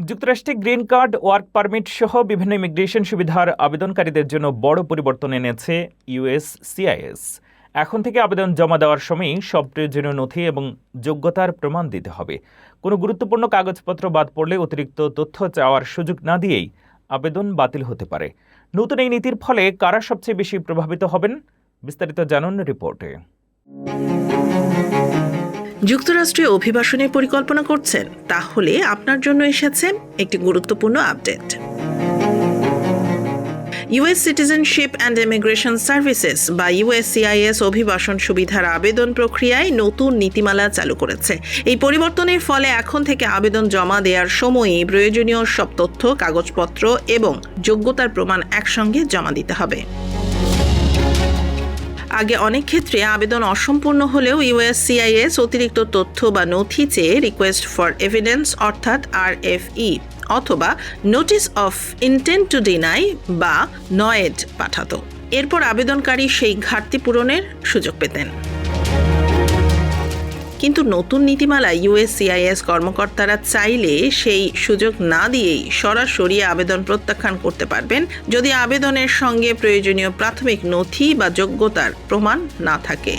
যুক্তরাষ্ট্রে green card, work permit সহ বিভিন্ন ইমিগ্রেশন সুবিধার আবেদনকারীদের জন্য বড় পরিবর্তন এনেছে ইউএসসিআইএস। এখন থেকে আবেদন জমা দেওয়ার সময় সব প্রয়োজনীয় নথি এবং যোগ্যতার প্রমাণ দিতে হবে। কোনো গুরুত্বপূর্ণ কাগজপত্র বাদ পড়লে অতিরিক্ত তথ্য চাওয়ার সুযোগ না দিয়েই আবেদন বাতিল হতে পারে। নতুন এই নীতির ফলে কারা সবচেয়ে বেশি প্রভাবিত হবেন, বিস্তারিত জানুন রিপোর্টে। যুক্তরাষ্ট্রে অভিবাসনের পরিকল্পনা করছেন? তাহলে আপনার জন্য এসেছে একটি গুরুত্বপূর্ণ update. US citizenship and immigration services বা ইউএসসিআইএস অভিবাসন সুবিধার আবেদন প্রক্রিয়ায় নতুন নীতিমালা চালু করেছে। এই পরিবর্তনের ফলে এখন থেকে আবেদন জমা দেওয়ার সময়ই প্রয়োজনীয় সব তথ্য, কাগজপত্র এবং যোগ্যতার প্রমাণ একসঙ্গে জমা দিতে হবে। আগে অনেক ক্ষেত্রে আবেদন অসম্পূর্ণ হলেও ইউএসসিআইএস অতিরিক্ত তথ্য বা নথি চেয়ে রিকোয়েস্ট ফর এভিডেন্স অর্থাৎ আরএফই অথবা notice of intent to deny বা নয়েড পাঠাতো। এরপর আবেদনকারী সেই ঘাটতি পূরণের সুযোগ পেতেন। কিন্তু নতুন নীতিমালায় ইউএসসিআইএস কর্মকর্তারা চাইলে সেই সুযোগ না দিয়েই সরাসরি আবেদন প্রত্যাখ্যান করতে পারবেন যদি আবেদনের সঙ্গে প্রয়োজনীয় প্রাথমিক নথি বা যোগ্যতার প্রমাণ না থাকে।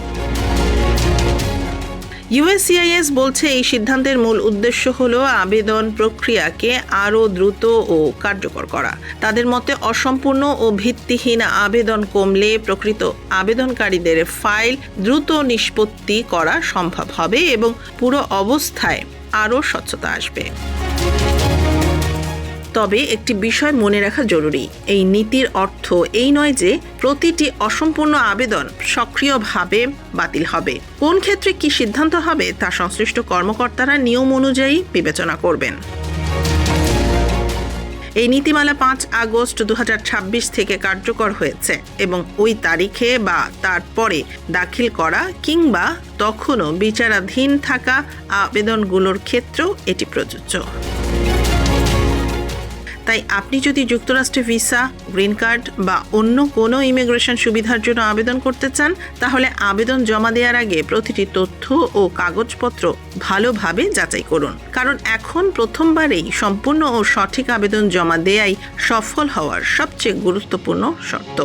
ইউএসসিআইএস বলছে এই সিদ্ধান্তের মূল উদ্দেশ্য হলো আবেদন প্রক্রিয়াকে আরও দ্রুত ও কার্যকর করা। তাদের মতে অসম্পূর্ণ ও ভিত্তিহীন আবেদন কমলে প্রকৃত আবেদনকারীদের ফাইল দ্রুত নিষ্পত্তি করা সম্ভব হবে এবং পুরো অবস্থায় আরও স্বচ্ছতা আসবে। তবে একটি বিষয় মনে রাখা জরুরি, এই নীতির অর্থ এই নয় যে প্রতিটি অসম্পূর্ণ আবেদন সক্রিয়ভাবে বাতিল হবে। কোন ক্ষেত্রে কি সিদ্ধান্ত হবে তা সংশ্লিষ্ট কর্মকর্তারা নিয়ম অনুযায়ী বিবেচনা করবেন। এই নীতিমালা 5 আগস্ট 2026 থেকে কার্যকর হয়েছে এবং ওই তারিখে বা তারপরে দাখিল করা কিংবা তখনও বিচারাধীন থাকা আবেদনগুলোর ক্ষেত্রেও এটি প্রযোজ্য। তাই আপনি যদি যুক্তরাষ্ট্রে ভিসা, গ্রিন কার্ড বা অন্য কোনো ইমিগ্রেশন সুবিধার জন্য আবেদন করতে চান, তাহলে আবেদন জমা দেওয়ার আগে প্রতিটি তথ্য ও কাগজপত্র ভালোভাবে যাচাই করুন। কারণ এখন প্রথমবারেই সম্পূর্ণ ও সঠিক আবেদন জমা দেয়াই সফল হওয়ার সবচেয়ে গুরুত্বপূর্ণ শর্ত।